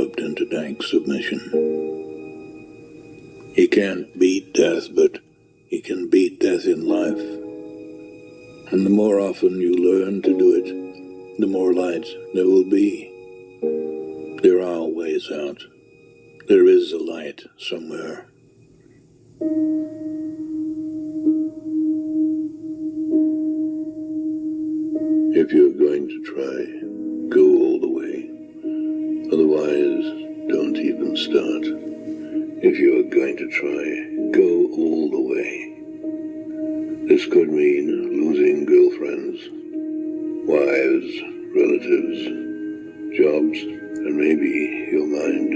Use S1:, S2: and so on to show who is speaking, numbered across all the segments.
S1: developed into dank submission. He can't beat death, but he can beat death in life. And the more often you learn to do it, the more light there will be. There are ways out. There is a light somewhere. If you're going to try, go all the way. Otherwise, don't even start. If you're going to try, go all the way. This could mean losing girlfriends, wives, relatives, jobs, and maybe your mind.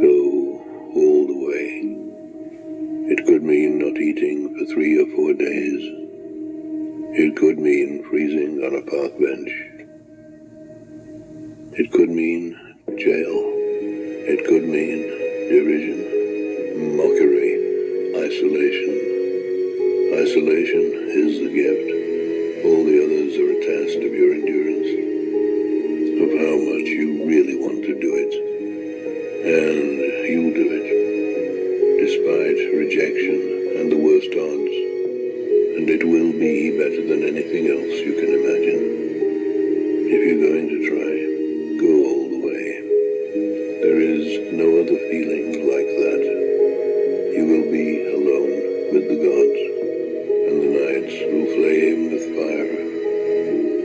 S1: Go all the way. It could mean not eating for 3 or 4 days. It could mean freezing on a park bench. It could mean jail. It could mean derision, mockery, isolation. Isolation is the gift. All the others are a test of your endurance, of how much you really want to do it. And you'll do it, despite rejection and the worst odds. And it will be better than anything else you can imagine. If you're going to try, go all the way. There is no other feeling like that. You will be alone with the gods, and the nights will flame with fire.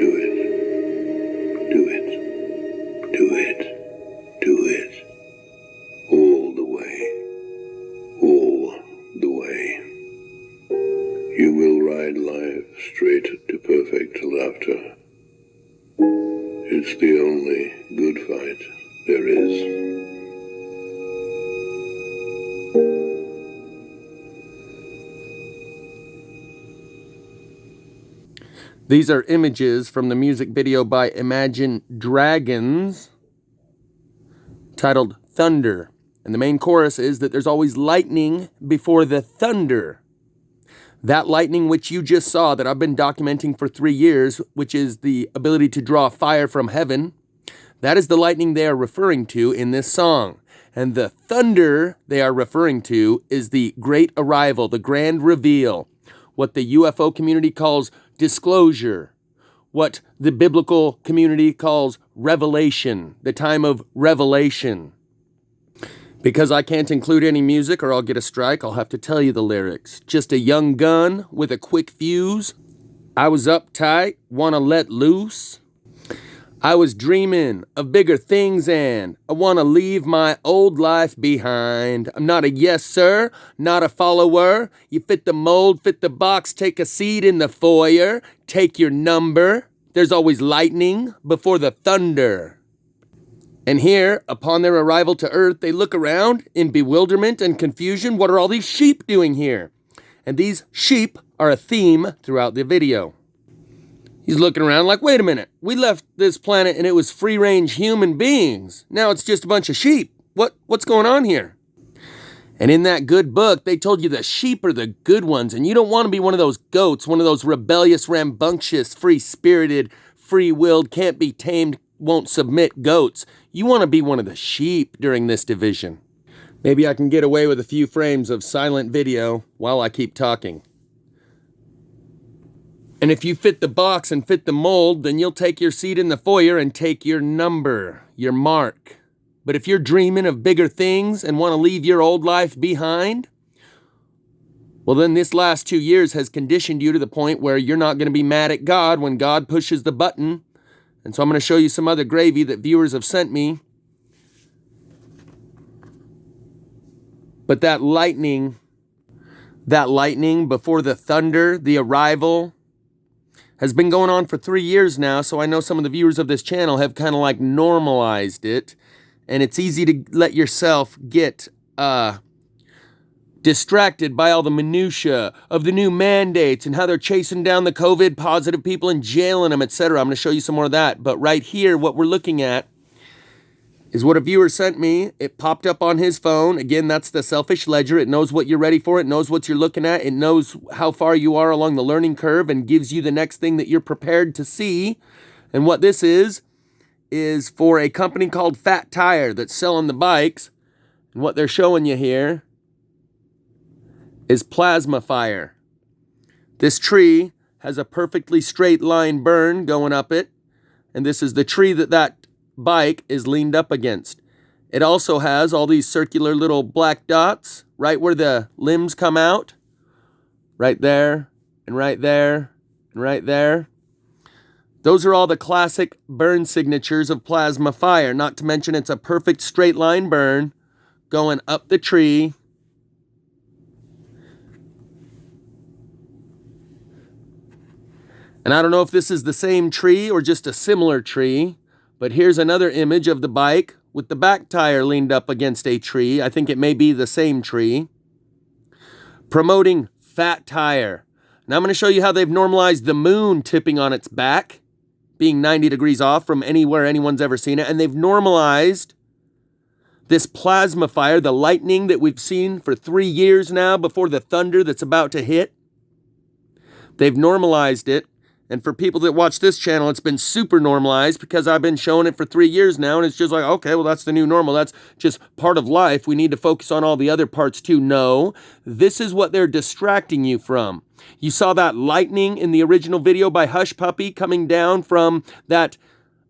S1: Do it. Do it. Do it. Do it. All the way. All the way. You will ride life straight to perfect laughter. It's the only good fight there is.
S2: These are images from the music video by Imagine Dragons titled Thunder. And the main chorus is that there's always lightning before the thunder. That lightning which you just saw that I've been documenting for 3 years, which is the ability to draw fire from heaven, that is the lightning they are referring to in this song. And the thunder they are referring to is the great arrival, the grand reveal, what the UFO community calls disclosure, what the biblical community calls revelation, the time of revelation. Because I can't include any music or I'll get a strike, I'll have to tell you the lyrics. Just a young gun with a quick fuse. I was uptight, wanna let loose. I was dreaming of bigger things and I wanna leave my old life behind. I'm not a yes sir, not a follower. You fit the mold, fit the box, take a seat in the foyer. Take your number. There's always lightning before the thunder. And here, upon their arrival to Earth, they look around in bewilderment and confusion. What are all these sheep doing here? And these sheep are a theme throughout the video. He's looking around like, wait a minute, we left this planet and it was free-range human beings. Now it's just a bunch of sheep. What's going on here? And in that good book, they told you the sheep are the good ones, and you don't want to be one of those goats, one of those rebellious, rambunctious, free-spirited, free-willed, can't be tamed, won't submit goats. You want to be one of the sheep during this division. Maybe I can get away with a few frames of silent video while I keep talking. And if you fit the box and fit the mold, then you'll take your seat in the foyer and take your number, your mark. But if you're dreaming of bigger things and want to leave your old life behind, well, then this last 2 years has conditioned you to the point where you're not going to be mad at God when God pushes the button. And so I'm going to show you some other gravy that viewers have sent me. But that lightning before the thunder, the arrival, has been going on for 3 years now. So I know some of the viewers of this channel have kind of like normalized it. And it's easy to let yourself get distracted by all the minutia of the new mandates and how they're chasing down the COVID positive people and jailing them, etc. I'm going to show you some more of that. But right here, what we're looking at is what a viewer sent me. It popped up on his phone. Again, that's the selfish ledger. It knows what you're ready for. It knows what you're looking at. It knows how far you are along the learning curve and gives you the next thing that you're prepared to see. And what this is is for a company called Fat Tire that's selling the bikes. And what they're showing you here is plasma fire. This tree has a perfectly straight line burn going up it. And this is the tree that bike is leaned up against. It also has all these circular little black dots right where the limbs come out. Right there, and right there, and right there. Those are all the classic burn signatures of plasma fire. Not to mention it's a perfect straight line burn going up the tree. And I don't know if this is the same tree or just a similar tree, but here's another image of the bike with the back tire leaned up against a tree. I think it may be the same tree. Promoting Fat Tire. Now I'm going to show you how they've normalized the moon tipping on its back, being 90 degrees off from anywhere anyone's ever seen it. And they've normalized this plasma fire, the lightning that we've seen for 3 years now before the thunder that's about to hit. They've normalized it. And for people that watch this channel, it's been super normalized because I've been showing it for 3 years now. And it's just like, okay, well, that's the new normal. That's just part of life. We need to focus on all the other parts too. No, this is what they're distracting you from. You saw that lightning in the original video by Hush Puppy coming down from that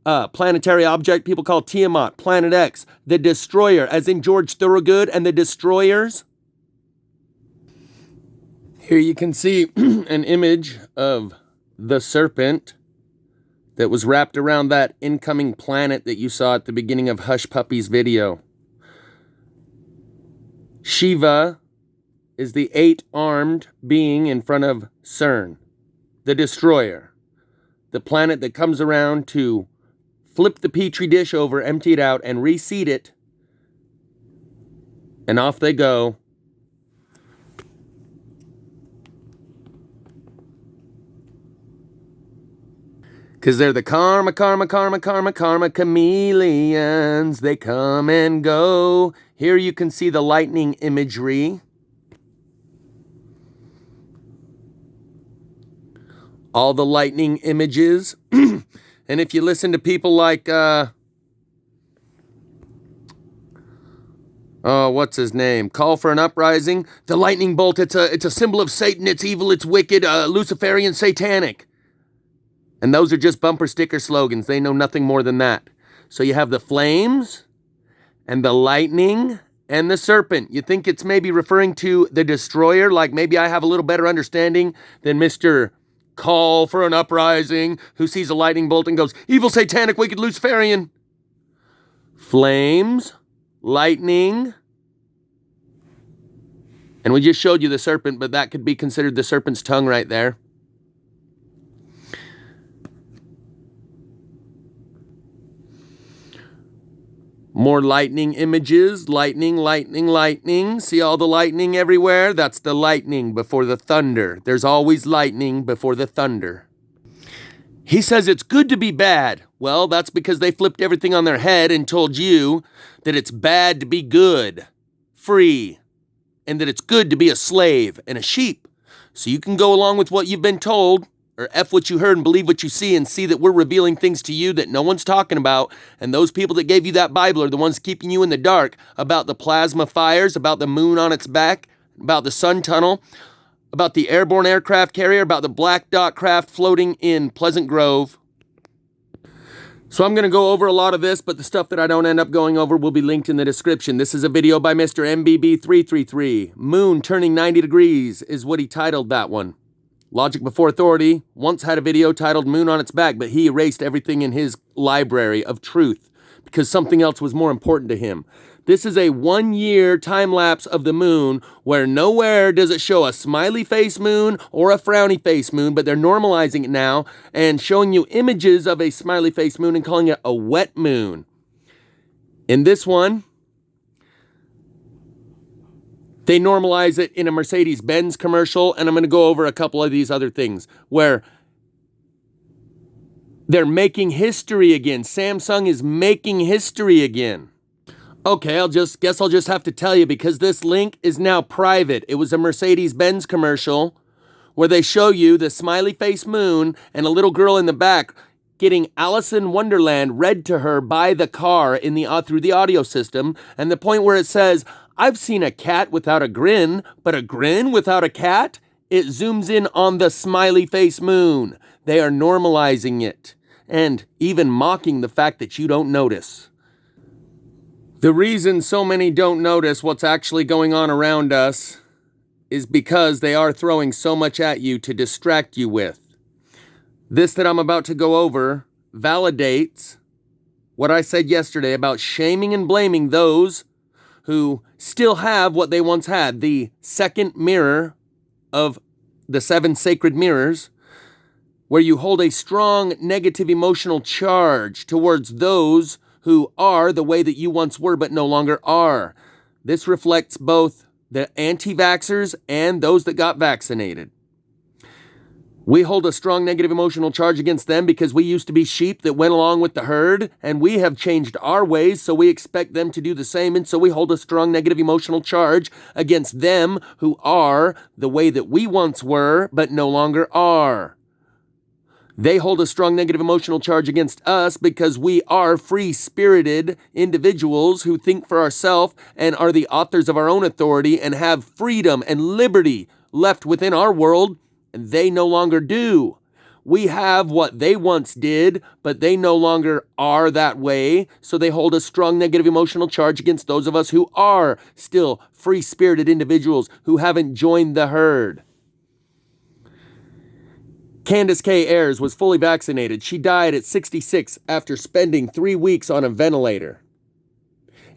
S2: planetary object people call Tiamat, Planet X, the Destroyer, as in George Thorogood and the Destroyers. Here you can see an image of the serpent that was wrapped around that incoming planet that you saw at the beginning of Hush Puppy's video. Shiva is the 8-armed being in front of CERN, the Destroyer, the planet that comes around to flip the petri dish over, empty it out, and reseed it, and off they go. Because they're the karma chameleons. They come and go. Here you can see the lightning imagery. All the lightning images. And if you listen to people like, what's his name? Call for an Uprising. The lightning bolt, it's a symbol of Satan. It's evil, it's wicked, Luciferian, satanic. And those are just bumper sticker slogans. They know nothing more than that. So you have the flames and the lightning and the serpent. You think it's maybe referring to the Destroyer, like maybe I have a little better understanding than Mr. Call for an Uprising, who sees a lightning bolt and goes, evil, satanic, wicked, Luciferian. Flames, lightning. And we just showed you the serpent, but that could be considered the serpent's tongue right there. More lightning images. Lightning, lightning, lightning. See all the lightning everywhere? That's the lightning before the thunder. There's always lightning before the thunder. He says it's good to be bad. Well, that's because they flipped everything on their head and told you that it's bad to be good, free, and that it's good to be a slave and a sheep. So you can go along with what you've been told, or F what you heard and believe what you see, and see that we're revealing things to you that no one's talking about. And those people that gave you that Bible are the ones keeping you in the dark about the plasma fires, about the moon on its back, about the sun tunnel, about the airborne aircraft carrier, about the black dot craft floating in Pleasant Grove. So I'm going to go over a lot of this, but the stuff that I don't end up going over will be linked in the description. This is a video by Mr. MBB333. Moon turning 90 degrees is what he titled that one. Logic Before Authority once had a video titled Moon on Its Back, but he erased everything in his library of truth because something else was more important to him. This is a 1-year time-lapse of the moon where nowhere does it show a smiley face moon or a frowny face moon, but they're normalizing it now and showing you images of a smiley face moon and calling it a wet moon. In this one, they normalize it in a Mercedes-Benz commercial, and I'm going to go over a couple of these other things where they're making history again. Samsung is making history again. Okay, I'll just have to tell you because this link is now private. It was a Mercedes-Benz commercial where they show you the smiley face moon and a little girl in the back getting Alice in Wonderland read to her by the car in the through the audio system, and the point where it says, "I've seen a cat without a grin, but a grin without a cat?" It zooms in on the smiley face moon. They are normalizing it and even mocking the fact that you don't notice. The reason so many don't notice what's actually going on around us is because they are throwing so much at you to distract you with. This that I'm about to go over validates what I said yesterday about shaming and blaming those who still have what they once had, the second mirror of the 7 sacred mirrors, where you hold a strong negative emotional charge towards those who are the way that you once were but no longer are. This reflects both the anti-vaxxers and those that got vaccinated. We hold a strong negative emotional charge against them because we used to be sheep that went along with the herd, and we have changed our ways, so we expect them to do the same, and so we hold a strong negative emotional charge against them who are the way that we once were but no longer are. They hold a strong negative emotional charge against us because we are free-spirited individuals who think for ourselves and are the authors of our own authority and have freedom and liberty left within our world, and they no longer do. We have what they once did, but they no longer are that way, so they hold a strong negative emotional charge against those of us who are still free-spirited individuals who haven't joined the herd. Candace Ayers was fully vaccinated. She died at 66 after spending 3 weeks on a ventilator.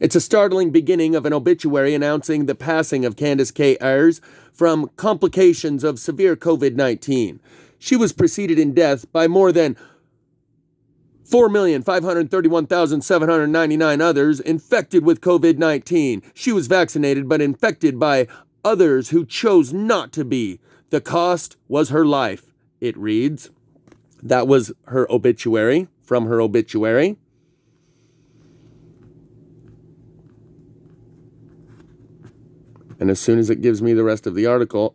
S2: It's a startling beginning of an obituary announcing the passing of Candace Ayers from complications of severe COVID-19. She was preceded in death by more than 4,531,799 others infected with COVID-19. She was vaccinated but infected by others who chose not to be. The cost was her life. It reads. That was her obituary, from her obituary. And as soon as it gives me the rest of the article,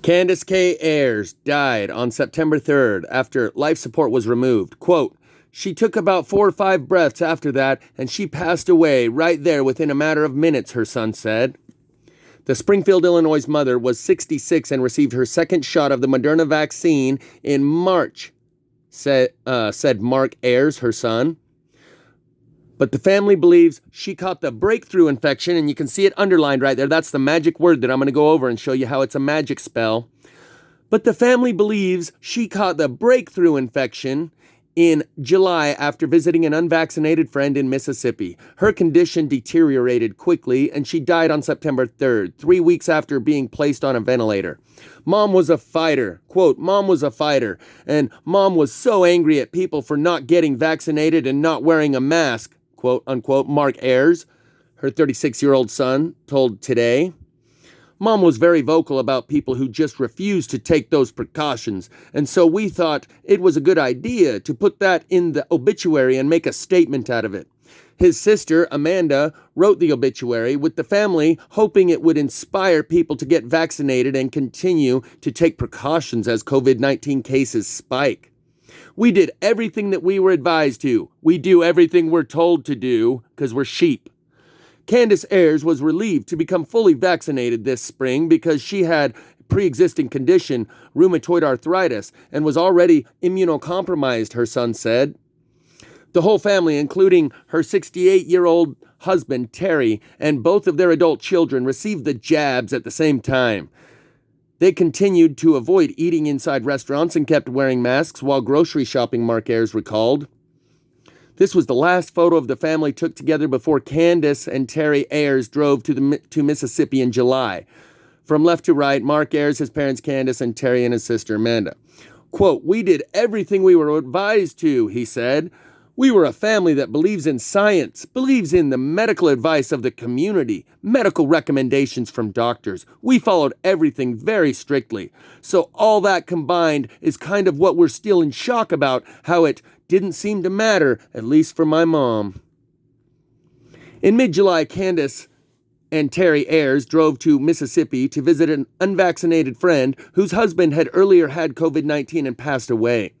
S2: Candace Ayers died on September 3rd after life support was removed. Quote, "She took about 4 or 5 breaths after that, and she passed away right there within a matter of minutes," her son said. The Springfield, Illinois mother was 66 and received her second shot of the Moderna vaccine in March, said Mark Ayers, her son. But the family believes she caught the breakthrough infection, and you can see it underlined right there. That's the magic word that I'm going to go over and show you how it's a magic spell. But the family believes she caught the breakthrough infection in July after visiting an unvaccinated friend in Mississippi. Her condition deteriorated quickly, and she died on September 3rd, 3 weeks after being placed on a ventilator. Mom was a fighter. Quote, "Mom was a fighter, and Mom was so angry at people for not getting vaccinated and not wearing a mask," quote unquote, Mark Ayers, her 36-year-old son, told Today. Mom was very vocal about people who just refused to take those precautions, and so we thought it was a good idea to put that in the obituary and make a statement out of it. His sister, Amanda, wrote the obituary with the family hoping it would inspire people to get vaccinated and continue to take precautions as COVID-19 cases spike. "We did everything that we were advised to. We do everything we're told to do because we're sheep." Candace Ayers was relieved to become fully vaccinated this spring because she had pre-existing condition, rheumatoid arthritis, and was already immunocompromised, her son said. The whole family, including her 68-year-old husband, Terry, and both of their adult children, received the jabs at the same time. They continued to avoid eating inside restaurants and kept wearing masks while grocery shopping, Mark Ayers recalled. This was the last photo of the family took together before Candace and Terry Ayers drove to Mississippi in July. From left to right, Mark Ayers, his parents Candace, and Terry and his sister Amanda. Quote, "We did everything we were advised to," he said. "We were a family that believes in science, believes in the medical advice of the community, medical recommendations from doctors. We followed everything very strictly. So all that combined is kind of what we're still in shock about, how it didn't seem to matter, at least for my mom." In mid-July, Candace and Terry Ayers drove to Mississippi to visit an unvaccinated friend whose husband had earlier had COVID-19 and passed away.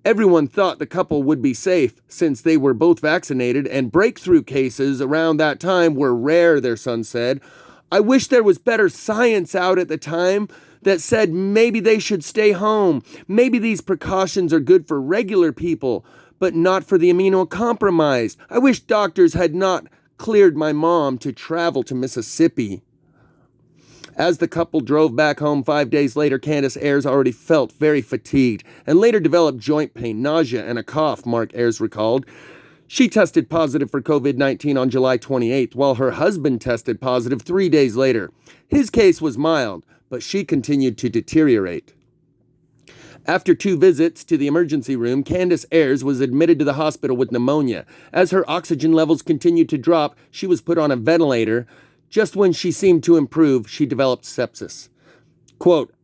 S2: Everyone thought the couple would be safe since they were both vaccinated, and breakthrough cases around that time were rare, their son said. I wish there was better science out at the time that said maybe they should stay home. Maybe these precautions are good for regular people, but not for the immunocompromised. I wish doctors had not cleared my mom to travel to Mississippi. As the couple drove back home 5 days later, Candace Ayers already felt very fatigued and later developed joint pain, nausea, and a cough, Mark Ayers recalled. She tested positive for COVID-19 on July 28th, while her husband tested positive 3 days later. His case was mild, but she continued to deteriorate. After 2 visits to the emergency room, Candace Ayers was admitted to the hospital with pneumonia. As her oxygen levels continued to drop, she was put on a ventilator. Just when she seemed to improve, she developed sepsis. Quote,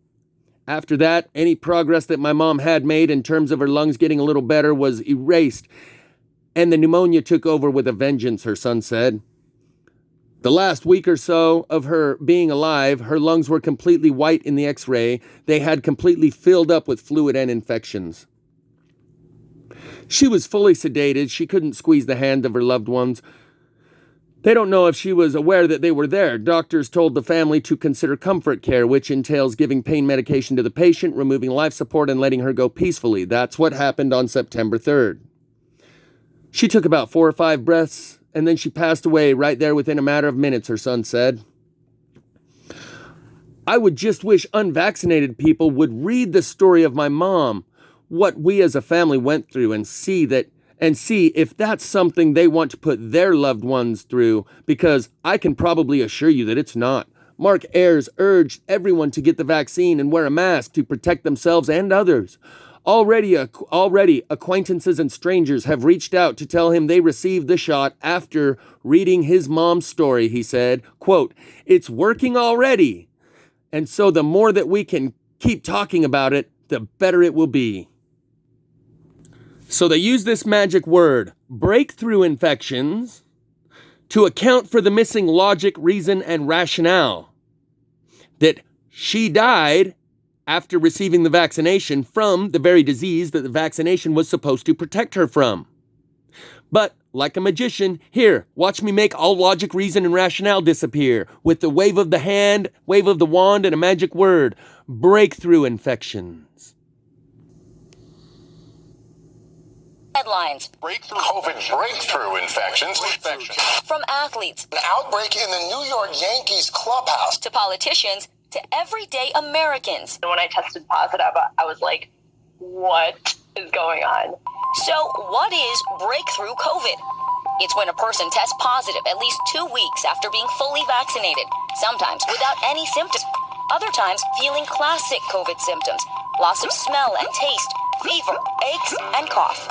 S2: after that, any progress that my mom had made in terms of her lungs getting a little better was erased, and the pneumonia took over with a vengeance, her son said. The last week or so of her being alive, her lungs were completely white in the x-ray. They had completely filled up with fluid and infections. She was fully sedated. She couldn't squeeze the hand of her loved ones. They don't know if she was aware that they were there. Doctors told the family to consider comfort care, which entails giving pain medication to the patient, removing life support, and letting her go peacefully. That's what happened on September 3rd. She took about 4 or 5 breaths, and then she passed away right there within a matter of minutes, her son said. I would just wish unvaccinated people would read the story of my mom, what we as a family went through, and see if that's something they want to put their loved ones through, because I can probably assure you that it's not. Mark Ayers urged everyone to get the vaccine and wear a mask to protect themselves and others. Already acquaintances and strangers have reached out to tell him they received the shot after reading his mom's story, he said. Quote, it's working already. And so the more that we can keep talking about it, the better it will be. So they use this magic word, breakthrough infections, to account for the missing logic, reason, and rationale that she died after receiving the vaccination from the very disease that the vaccination was supposed to protect her from. But, like a magician, here, watch me make all logic, reason, and rationale disappear with the wave of the hand, wave of the wand, and a magic word, breakthrough infections.
S3: Headlines.
S4: COVID breakthrough infections.
S3: From athletes.
S4: An outbreak in the New York Yankees clubhouse.
S3: To politicians. To everyday Americans.
S5: When I tested positive, I was like, what is going on?
S3: So what is breakthrough COVID? It's when a person tests positive at least 2 weeks after being fully vaccinated, sometimes without any symptoms, other times feeling classic COVID symptoms, loss of smell and taste, fever, aches, and cough.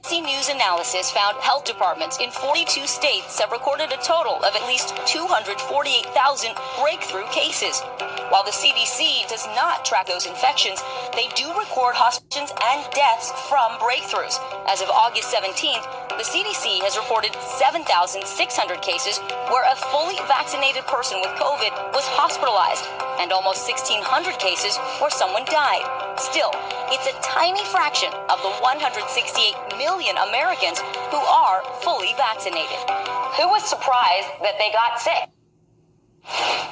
S3: NBC News analysis found health departments in 42 states have recorded a total of at least 248,000 breakthrough cases. While the CDC does not track those infections, they do record hospitalizations and deaths from breakthroughs. As of August 17th, the CDC has reported 7,600 cases where a fully vaccinated person with COVID was hospitalized, and almost 1,600 cases where someone died. Still, it's a tiny fraction of the 168 million Americans who are fully vaccinated.
S5: Who was surprised that they got sick?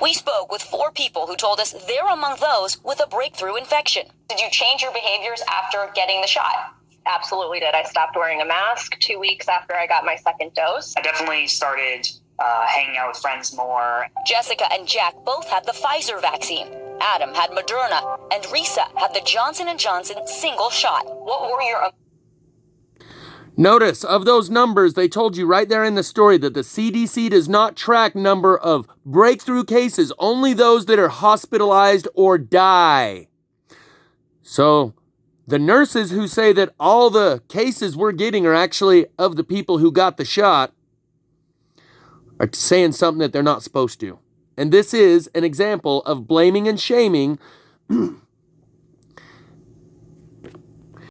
S3: We spoke with 4 people who told us they're among those with a breakthrough infection.
S5: Did you change your behaviors after getting the shot? Absolutely did. I stopped wearing a mask 2 weeks after I got my second dose.
S6: I definitely started hanging out with friends more.
S3: Jessica and Jack both had the Pfizer vaccine. Adam had Moderna, and Risa had the Johnson & Johnson single shot.
S5: What were your...
S2: Notice, of those numbers, they told you right there in the story that the CDC does not track number of breakthrough cases, only those that are hospitalized or die. So, the nurses who say that all the cases we're getting are actually of the people who got the shot are saying something that they're not supposed to. And this is an example of blaming and shaming